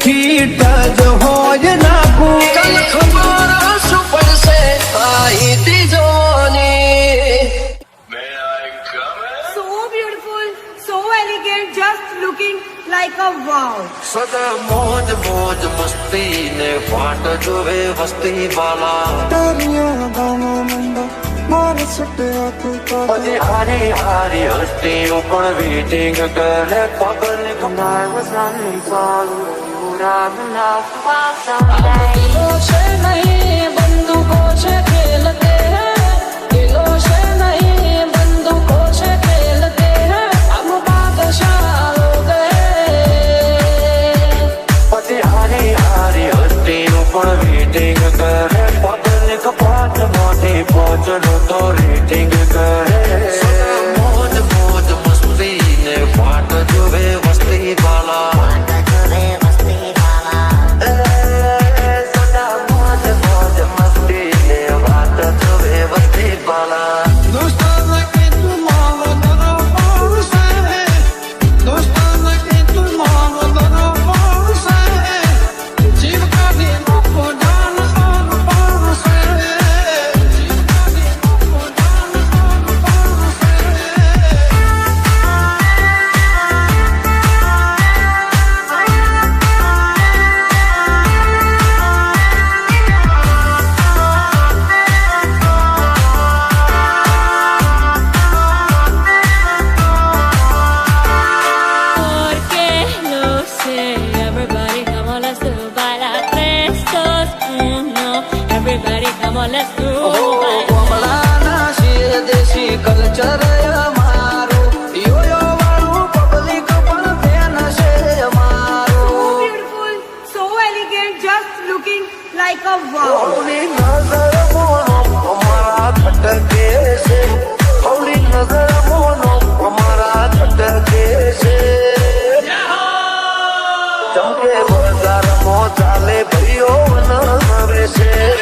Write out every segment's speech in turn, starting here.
Fit જ હોય નાખું કલ ખબર શું પડશે આઈ ત્રીજોની So beautiful, so elegant, just looking like a wow. સદા મોજ મોજ મસ્તી ને ફાટ જોવે વસ્તી વાલા તારિયા ગાનો નંબર મારે છટ્યા તું પછી હારી હારી હસ્તીઓ પણ વેટિંગ કરે પબ્લિક દિલો છે નહીં બંદૂકો છે ખેલતે હૈ દિલો છે નહીં બંદૂકો છે ખેલતે હૈ હમ બાદશાહ હો ગયે પછી હારી હારી હસ્તીઓ પણ વેટિંગ કરે પબ્લિક પાંચ મોટી પહોંચનો તો રેટિંગ કરે મોજ મોજ મસ્તી ને ફાટ જોવે વસ્તી વાલા કલ્ચર અમારું યોયો વાળું પબ્લિક પણ ફેન છે અમારું So beautiful, so elegant, just looking like a wow. Holi નજર મોનો અમારા ખટકે છે હોલી નજર મોનો અમારા ખટકે છે ચમકે બજારમાં ચાલે ભાઈઓ નવે છે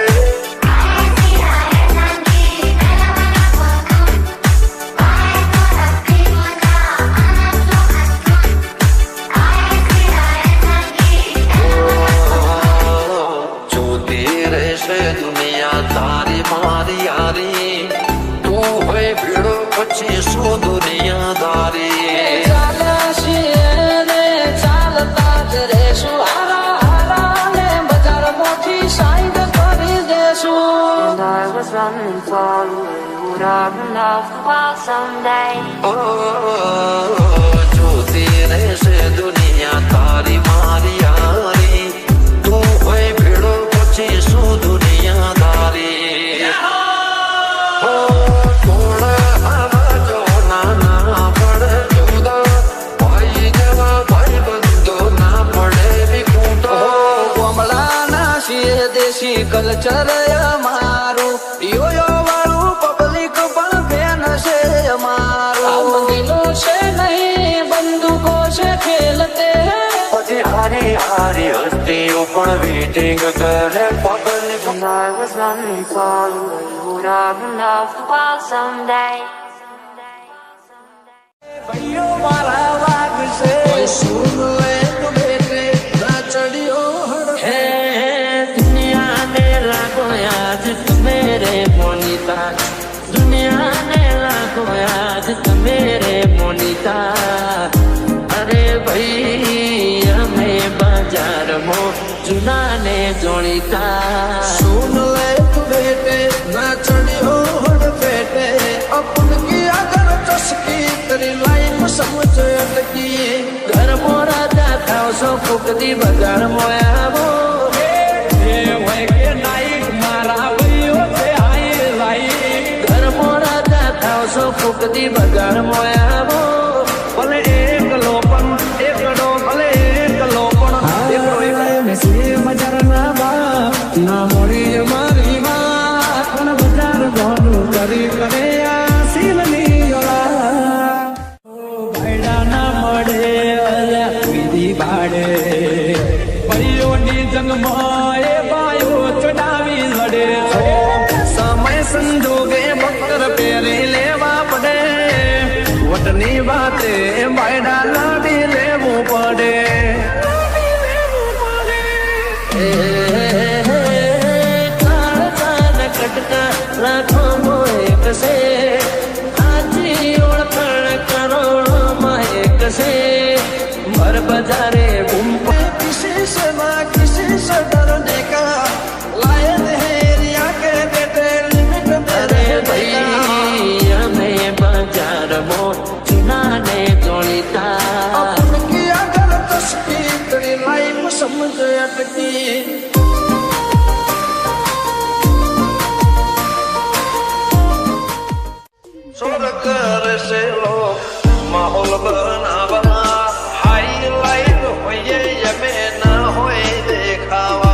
દુનિયા તારી મારી યારી તું હોય ભીડો પછી શું દુનિયા દારી ચાલ્યા છીએ ને ચાલતા જ રહેશું હારા હારા ને બજાર મોટી સાઈડ કરી દેશું જોતી રહેશે દુનિયા તારી મારી યારી તું હોય ભીડો પછી શું દુનિયા દારી દેશી કલ્ચર અમારું યોયો વાળું પબ્લિક પણ ફેન છે અમારું દિલો છે નહીં બંદૂકો છે ખેલતે હૈ પછી હારી હારી હસ્તીઓ પણ વેટિંગ કરે પબ્લિક ભાઈઓ મારા વાગશે સુન લે તો બેટે ના ચડ્યો હે દુનિયા ને લાગો યાદ મેરે મોનિતા દુનિયા ને લાગો યાદ મેરે મોનિતા અરે ભાઈ અમે બજારમાં જૂના ને જોણીતા સુન લે તો બેટે ના ચડ્યો હડ બેટે અપન કી અગર ચસકી તેરી લાઈફ સમજ અટકી ઘર મોરા જાતા સો ફૂકતી બજાર મોયાવો એ હોય કે નાઈક મારા ભાઈઓ તે આઈ લાઈ ઘર મોરા જાતા સો ફૂકતી બજાર મોયાવો ભલે એકલો પણ એકડો ભલે એકલો પણ એકડો એકડો બજાર ના બા ના મોડી મારી વાત પણ બજાર ગોનું કરી કરે આ સીલની ઓલા ભૈડા ના મળે અલ્યા પીધી બાડે ભાઈઓની જંગમાં એ બાયો ચડાવી લડે સમય સંજોગે બકર પહેરી લેવા પડે વટની વાતે બાયડા લાડી લેવું પડે કાળજાને કટકા રાખો મોએ કસે આજી ઓળખાણ કરોડોમાં એક છે ભર બજારે બૂમ किसी से ना किसी से डरने का लायक है रिया के बेटे लिमिट અરે ભાઈ અમે બજારમાં ચૂનાને જોડીતા अपन किया गलत उसकी तेरी लाइफ समझ अटकी स्वर्ग से लोग माहौल बना बना हाईलाइट होए ये में ना होए देखावा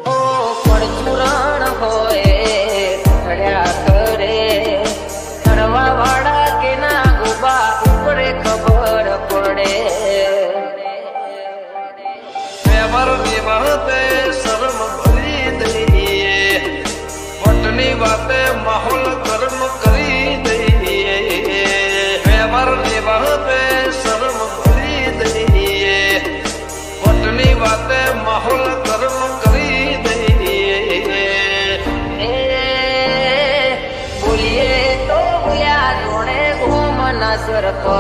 ઓ પરચુરણ હોય ખડ્યા કરે કરવા વાળા કે ના ગુબા ઉપરે ખબર પડે व्यवहार निभाते शर्म भरी दईए वटनी बातें माहौल कर्म करी दईए व्यवहार निभाते शर्म भरी दईए वटनी बातें माहौल कर्म करी दईए એ બોલીએ તો બોલ્યા જોડે ઘૂમ ના સરખો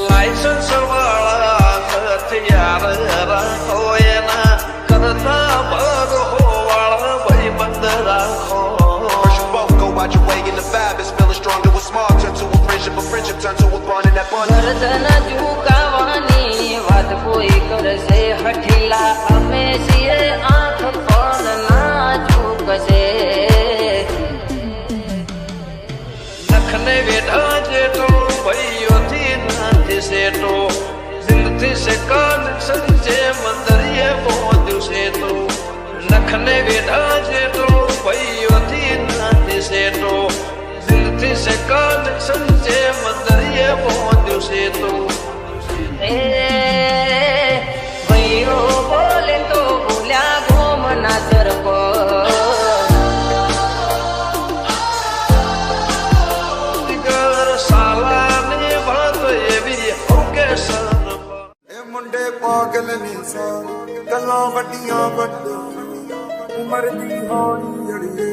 लाइसेंस वाला हथियार रखो ये ना करता भर हो वाला भाई बंद रखो First you both go out your way and the vibe is feeling stronger with small turn to a friendship turn to a bond and that bond ગરદન ઝુકાવાની વાત કોઈ કરશે હઠીલા અમે છીએ આંખ પણ ના ઝુકશે नखने बेटा जेठो भाइयों थी नाथी सेठो जिंदगी से कनेक्शन जे मंदरिए पहुंच से तो नखने बेटा जेठो भाइयों थी नाथी सेठो जिंदगी से कनेक्शन जे मंदरिए पहुंच से तो એ ભાઈઓ બોલે તો બોલ્યા ઘૂમ ના સરખો दिगर साला ने बात ये भी हो के सर ਇਹ ਮੁੰਡੇ ਪਾਗਲ ਨੇ ਸਾਰੇ ਗੱਲਾਂ ਵੱਡੀਆਂ ਵੱਡੇ ਉਮਰ ਦੀ ਹੌਲੀ ਅੜੀਏ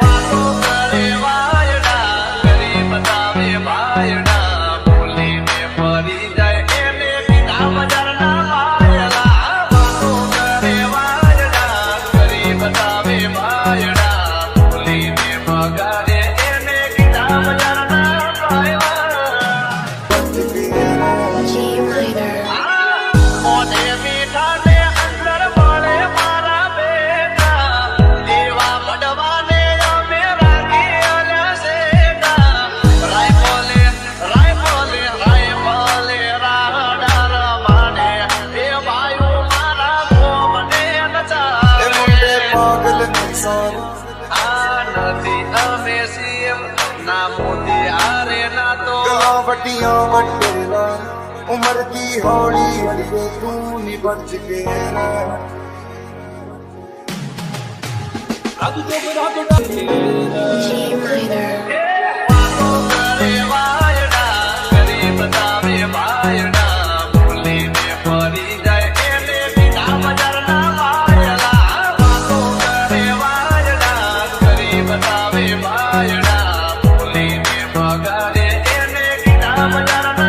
વાતો કરે વાયડા કરી બતાવે ભાયડા બોલીને ફરી જાય એને બીજા બજારના વાયડા વાતો કરે વાયડા કરી બતાવે ભાયડા બોલીને ભગાડે એને બીજા બજારના વાયડા ઓને મીઠા ને અંદર મળે મારા બેટા દેવા મડવાને અમે રાખી આલ્યા સેટા રાયફોલે રાડા રમાડે એ ભાઈઓ મારા ગોમને નચાવે ਇਹ ਮੁੰਡੇ ਪਾਗਲ ਨੇ ਸਾਰੇ આ નથી અમે સીએમ ના મોદી આરે ના તો ਗੱਲਾਂ ਵੱਡੀਆਂ ਵੱਡੇ ਲਾ ਉਮਰ ਦੀ ਹੌਲੀ ਅੜੀਏ ਤੂੰ ਨਹੀਂ ਬਚ ਕੇ ਰਹਿ વાતો કરે વાયડા કરી બતાવે ભાયડા બોલીને ફરી જાય એને બીજા બજારના વાયડા વાતો કરે વાયડા કરી બતાવે ભાયડા બોલીને ભગાડે એને બીજા બજારના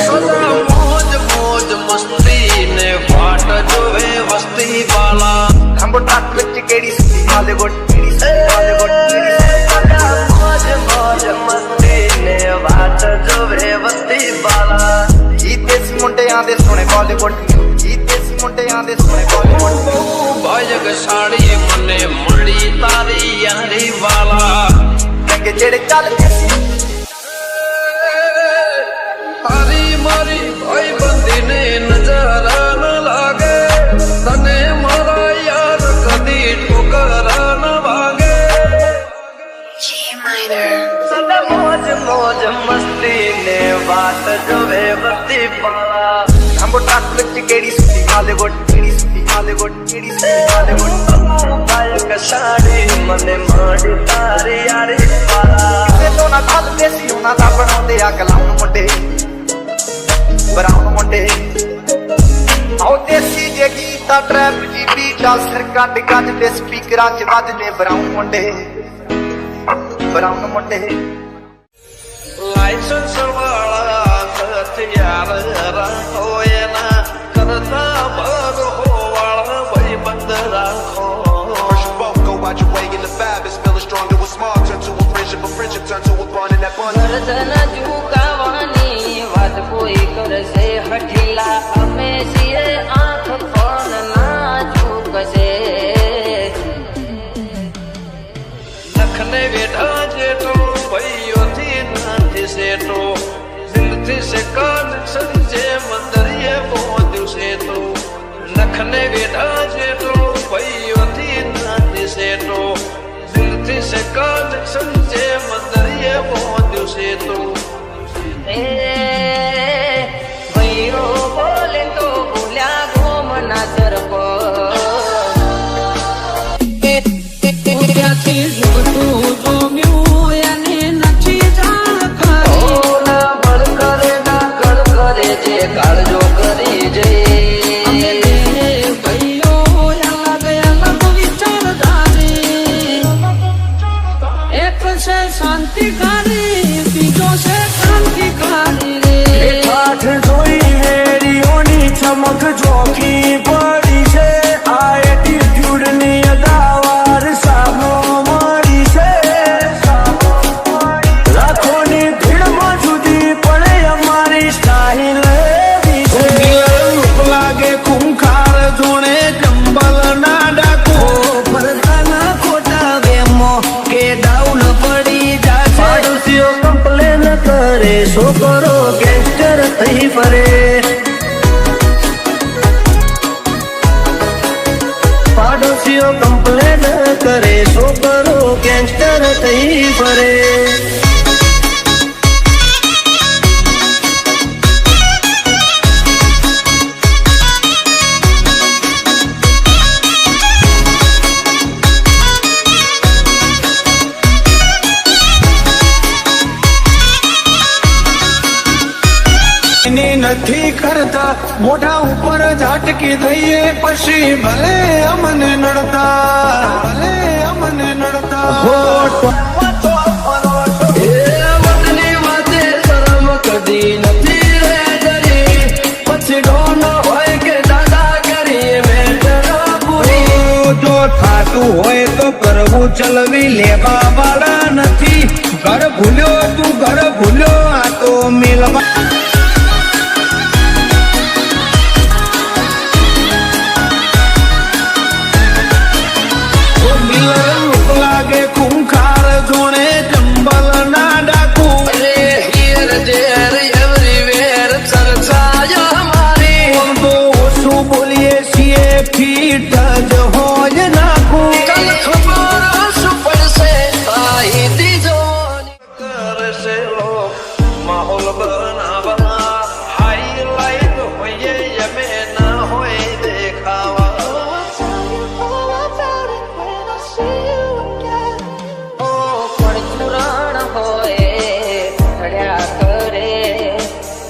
સદા મોજ મોજ મસ્તી ને વાટ જોવે વસ્તી વાલા ਖੰਭ ਟੱਕ ਵਿੱਚ ਕਿਹੜੀ ਸਿੱਧੀ ਹਾਲੀਵੁੱਡ ਕਿਹੜੀ ਸਿੱਧੀ ਹਾਲੀਵੁੱਡ ਕਿਹੜੀ ਸਿੱਧੀ મોજ મોજ મસ્તી ને વાટ જોવે વસ્તી વાલા ਜੀਤੇ ਸੀ ਮੁੰਡਿਆਂ ਦੇ ਸੋਹਣੇ ਬਾਲੀਵੁੱਡ ਜੀਤੇ ਸੀ ਮੁੰਡਿਆਂ ਦੇ ਸੋਹਣੇ ਬਾਲੀਵੁੱਡ ભાજગ સાડી મને મળી તારી યારી વાલા ਚੰਗੇ ਜਿਹੜੇ ਚੱਲਦੇ ਸੀ મોજ મસ્તી ને વાત જોવે બધી પાળા આંબો ટ્રાફિક કેડી સુધી હાલેવુડ કેડી સુધી હાલેવુડ કેડી સુધી હાલેવુડ ગાયક સાડી મને માડી તારી યારી પાળા તે તો ના થાલ દેસી ના તા બનાਉਂਦੇ ਆ ਕਲਾਮ ਮੁੰਡੇ ਬਰਾਉਨ ਮੁੰਡੇ ਆਉ ਦੇਸੀ ਜੇ ਗੀਤਾ ਟਰੈਪ ਜੀ ਬੀਟਾ ਸਿਰ ਕੱਢ ਕੱਢ ਦੇ ਸਪੀਕਰਾਂ 'ਚ ਵੱਜਦੇ ਬਰਾਉਨ ਮੁੰਡੇ લાયસન્સ વાળા હથિયાર રાખો એના કરતા ભરો વાળા ભાઈબંધ રાખો First you both go out your way and the vibe is feeling stronger with small turn to a friendship turn to a bond and that bond ગરદન ઝુકાવવાની વાત કોઈ કરશે હઠીલા અમે છીએ આંખ પણ ના ઝૂકશે નખને વેઠા જેટો ભાઈઓથી નથી સેટો જિંદગી સે કનેક્શન જે મંદરિયે પહોંચ્યું છે તો નખને વેઠા જેટો ભાઈઓથી નથી સેટો જિંદગી સે કનેક્શન જે મંદરિયે પહોંચ્યું છે તો એ ભાઈઓ બોલે તો ભૂલ્યા ગોમના સરપો કાળજો કરી જઈ શાંતિકારી બીજો છે ક્રાંતિકારી રે ઠાઠ જોઈ વેરીઓની ચમક ચોખી પડી છે આ એટીટ્યુડની અદાવાર સામો મળી છે લાખોની ભીડમાં જુદી પડે અમારી સ્ટાઇલ એવી છે રૂપ લાગે ખૂંખાર જોણે ચંબલ ના ડાકો ફરતાના ખોટા વેમો કે ડાઉન પડી જાશે પાડોશીઓ કમ્પ્લેન કરે છોકરો ગેંગસ્ટર થઈ ફરે પાડોશીઓ કમ્પ્લેન કરે છોકરો ગેંગસ્ટર થઈ ફરે નથી કરતા મોઢા ઉપર ઝાટકી દઈએ પછી ભલે અમને નડતા વતની વાતે શરમ કદી નથી રે ડરી પછી ડોન હોય કે દાદા કરી મેટર પૂરી જો થાતું હોય તો કરવું ચલવી લેવા વાળા નથી ઘર ભૂલ્યો તું ઘર ભૂલ્યો આ તો મિલવા રૂપ લાગે ખૂંખાર જોણે ચંબલ ના ડાકુ અરે હિયર જેર એવરીવેર ચર્ચાય અમારી તો ઓછું બોલીએ છીએ ફીટ જ હોય નાખું કલ ખબર શું પડશે આઈતી જોવાની કરશે લોક માહોલ બનાવવા હાઈલાઈટ હોઈએ અમે ના હોય દેખાવા ચૂરણ હોય ચડ્યા કરે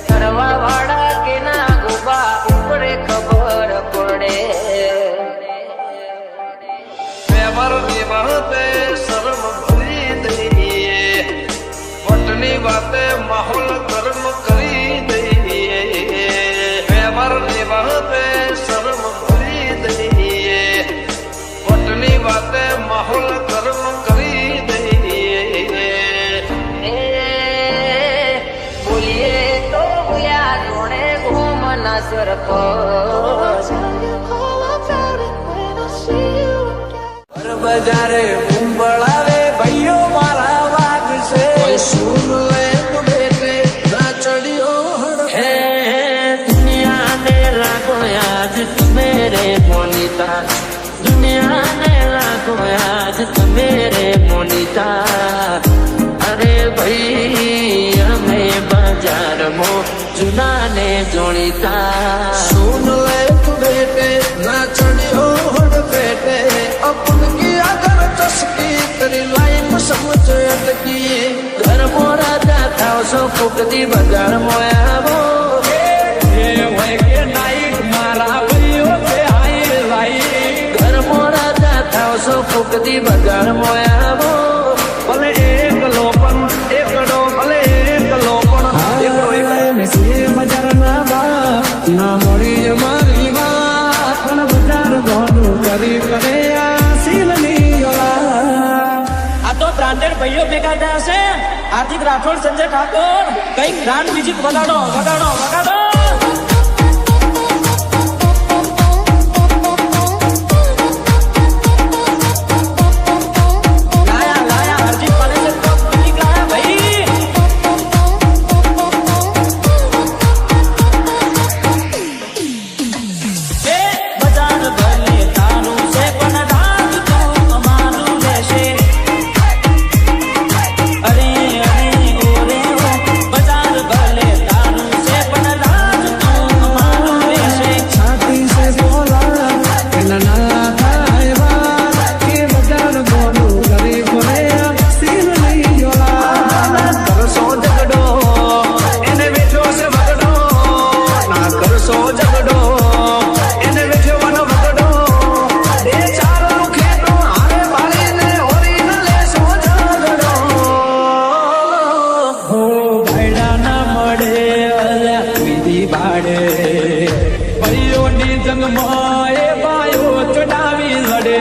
ચડવા વાળા કે ના ગુબા ઉપરે ખબર પડે વ્યવહારની વાતે શરમ ભરી દઈએ વટની વાતે માહોલ ગરમ કરી દઈએ વ્યવહારની વાતે શરમ ભરી દઈએ વટની વાતે માહોલ ગરમ કરી દઈએ એ બોલીએ તો બોલ્યા જોડે ઘૂમના સરપો બજારે ઉંબળાવે ભાઈઓ મારા વાગશે સુર લે બેટે ના ચડ્યો હે દુનિયા ને લાગો યાદ મેરે મોનિતા દુનિયા ને લાગો યાદ મેરે મોનિતા અરે ભાઈ જોડીતા सुन ले तू बेटे ना चढ़ियो होड़ पेटे अपन की अगर चस्की तेरी लाइफ समझ अटकी ઘર મોરા જાતા સો ફૂકતી બજાર મોયાવો ए होए के नाइट मारा भइयो के आई लाई ઘર મોરા જાતા સો ફૂકતી બજાર મોયાવો ભલે એક લોપન એકડો ભલે એક લોપન એકડો બજારના બા ના મળી મારી વાત પણ બજાર ગોનું કરી કરે આ સીલની ઓલા આ તો બ્રાન્ડેડ ભાઈઓ ભેગા થયા છે. હાર્દિક રાઠોડ, સંજય ઠાકોર, કઈક બ્રાન્ડ મ્યુઝિક વગાડો વગાડો વગાડો. લાયા લાયા હરજીત પાલેસર તો મ્યુઝિક લાયા ભાઈ. એ બજાર ભલે તારું છે પણ રાજ તો અમારું રહેશે. અરે અરે ઓરે ઓ બજાર ભલે તારું છે પણ રાજ તો અમારું રહેશે. છાતી સે બોલા એના ના થાય વાત કે બજાર ગોનું કરી કરે આ સીલની ઓલા કરશો ઝઘડો એને વેઠો છે વગડો ના કરશો ઝઘડો એને વેઠો વનો વગડો બે ચાર ખેતો હારે પાડીને ઓરીને લેશો ઝઘડો હો ભાઈડા ના મળે અલ્યા વિધિ ભાડે ભાઈઓની જંગમાં એ બાયો ચડાવી લડે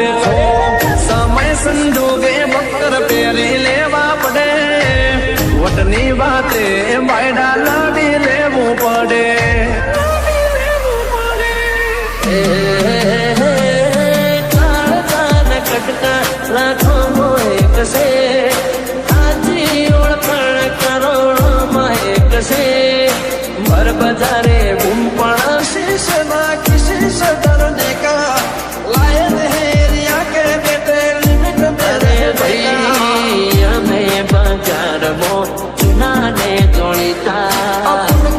સમય સંજોગે બક્કર પહેરી લેવા પડે વટની વાતે બાયડા લાડી લેવું પડે કાળ કાન કટકા રાખો એક છે આજી ઓળખાણ કરોડોમાં એક છે ભર બજારે બૂમ પણ શીશ નાખી શીશ દરને કા લાયન હેરિયા કે બેટે લિમિટ મેરે ભાઈ અમે બજારમાં ચુનાને જોડીતા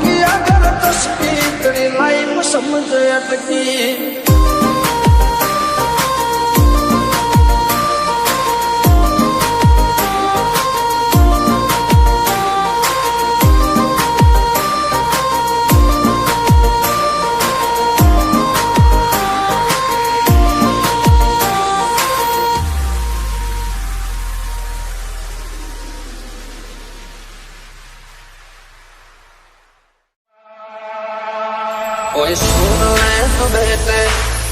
की अगर तस्वीर तेरी लाइफ समझ अटकी ओए सुन ले तो बेटे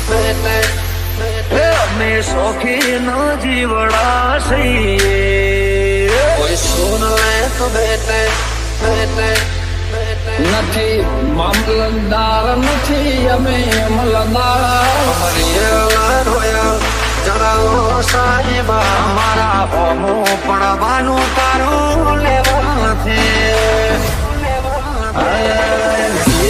बेटे बेटे અમે શોખીન જીવડા છીએ ઓય સુન લે તો બેટે બેટે બેટે નથી મામલતદાર નથી અમે અમલદાર અમારી રોયા જણાવો સાહેબા અમારા હોમો પડવાનું તારું લેવા નથી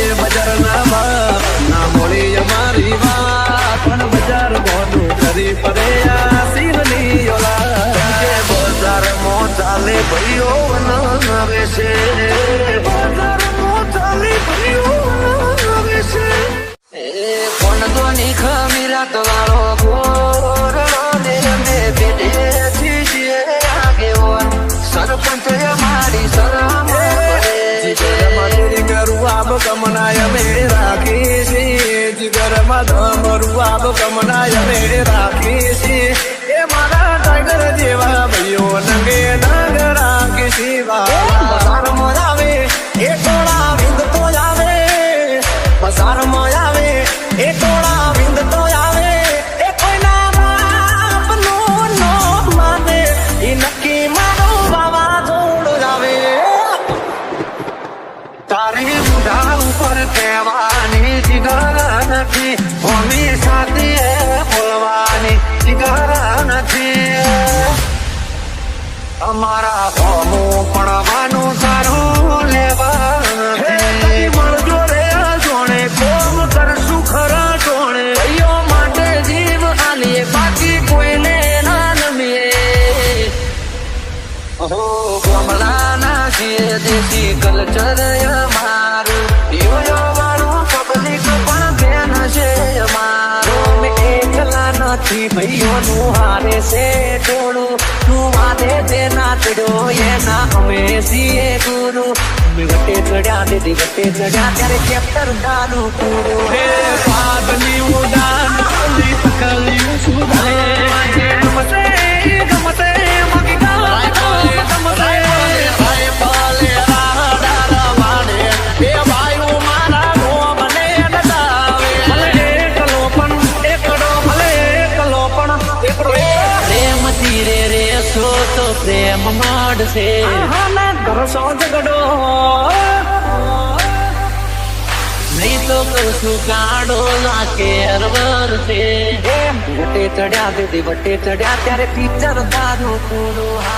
એ બજારના બા ના મોડી અમારી વાત પણ બજાર ગોનું કરી પડે આ સીલની ઓલા બજારમાં ચાલે ભાઈઓ આવે છે બજારમાં ચાલે ભાઈઓ આવે છે એ કોણ દોની ખમીરા તો વાળો ગોરડો ને અમે બેઠે છીએ આગેવાન સરપંચ અમારી શરમ જીગરમાં આબ કમનાય અમે રાખી છીએ જીગરમાં ધમરું આબ કમનાય અમે રાખી છીએ એ મારા ટાઈગર જેવા ભાઈઓ નંગે નંગ રાખી શિવા બજારમાં આવે એ ટોળા વિંદ તો આવે બજારમાં આવે એ ટોળા વિંદ તો આવે એ કોઈના બાપનું નો માને એ નક્કી મારો વાવાઝોડું આવે તારી બુઢા ઉપર કહેવાની જીગર નથી હોમી સાથે બોલવાની જીગર નથી અમારા હોમું પડવાનું તારું લેવા નથી મળજો રે જોણે કોમ કરશું ખરા જોણે ભાઈઓ માટે જીવ આલીએ બાકી કોઈને ના નમીએ ગમલા ના છીએ દેશી કલ્ચર અમારું યો નથી ભાઈઓનું હારે છે ટોળું તું વાદે તે નાચડ્યો એના અમે છીએ ગુરુ અમે વટે ચડ્યા દીદી વટે ચડ્યા ત્યારે ચેપ્ટર ગાનું પૂરું હે પાદની ઉડાન કોલી પકડ્યું સુધરે ગમતે ગમતે મગી પ્રેમ માંડશે ઘરસો ઝઘડો નહીં તો કશું કાઢો લાગે અરવરશે વટે ચડ્યા દીદી વટે ચડ્યા ત્યારે પિક્ચર દારૂ પૂરું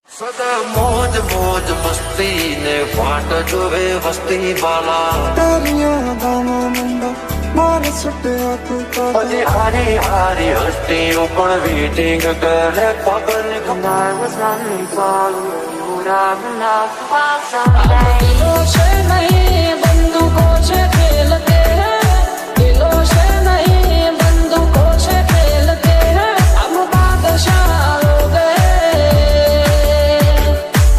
સદા મોજ મોજ મસ્તી ને વાટ જોવે વસ્તી વાલા તારિયા ગામો મંડા મારે સુટ્યા તું હજી હારી હારી હસ્તીઓ પણ વેટિંગ કરે પગને दिलों से नहीं बंदूकों से खेलते हैं दिलों से नहीं बंदूकों से खेलते हैं हम बादशाह हो गए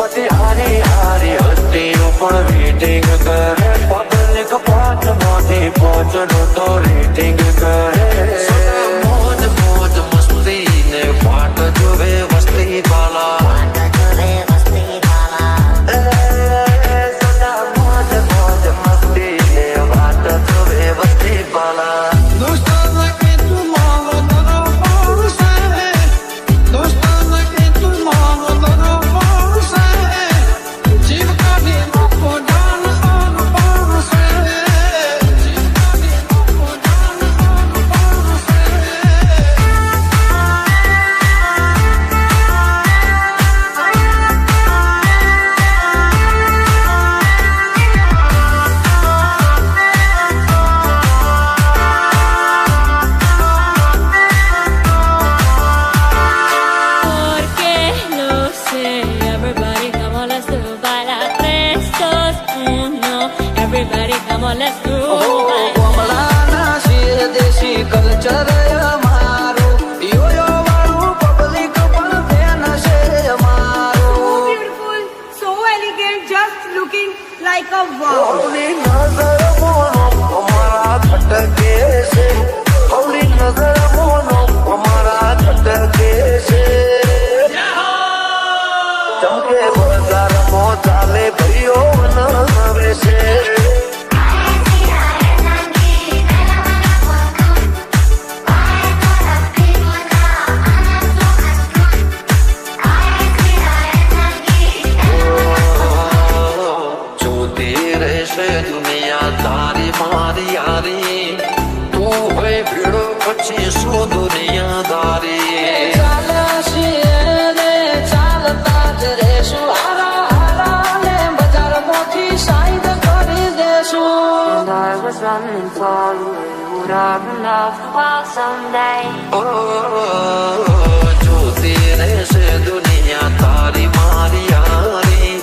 હજી હારી હારી હસ્તીઓ પણ વેટિંગ કરે પગને કપાટ માંથી પહોંચનો તો રેટિંગ કરે મોજ મોજ મસ્તી ને વાટ જોવે વસ્તી વાલા કલ્ચર અમારું યોયો વાળું પબ્લિક પણ ફેન છે અમારું Beautiful, so elegant, just looking like a wow. હવલી નજર મોનો અમારા ખટકે છે હવલી નજર મોનો અમારા ખટકે છે ચમકે બજારમાં ચાલે ભાઈઓ નવે છે દુનિયા તારી મારી યારી તું હોય ભીડો પછી શું દુનિયાદારી ચાલ્યા છીએ ને ચાલતા જ રહેશું હારા હારા ને બજારમાંથી સાઈડ કરી દેશું જોતી રહેશે દુનિયા તારી મારી યારી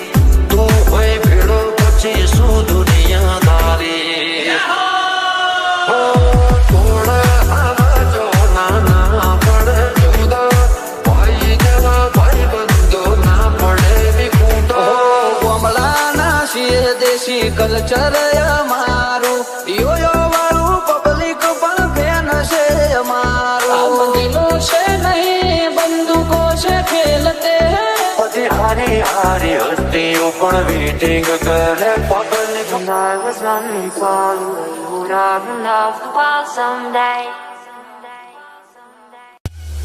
તું હોય ભીડો પછી શું દુનિયાદારી થોડ આવાજો નાના પડે જુદા ભાઈ જેવા ભાઈ બંધો ના પડે વિકુટો ગોમડાના છીએ દેશી કલ્ચર અમારું યોયો વાળું પબ્લિક પણ ફેન છે અમારું दिलों से नहीं बंदूकों से खेलते हैं હજી હારી હારી હસ્તીઓ પણ વેટિંગ કરે પગને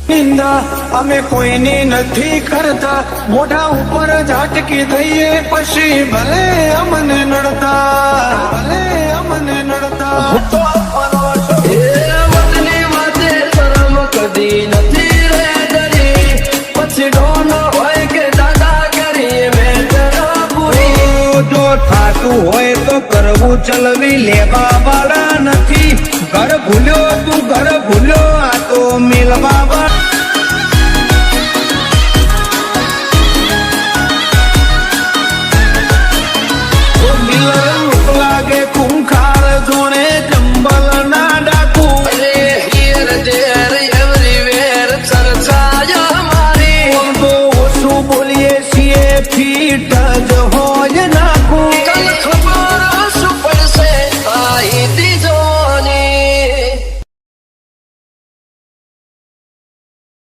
નિંદા અમે કોઈની નથી કરતા મોઢા ઉપર ઝાટકી દઈએ પછી ભલે અમને નડતા ભલે અમને નડતા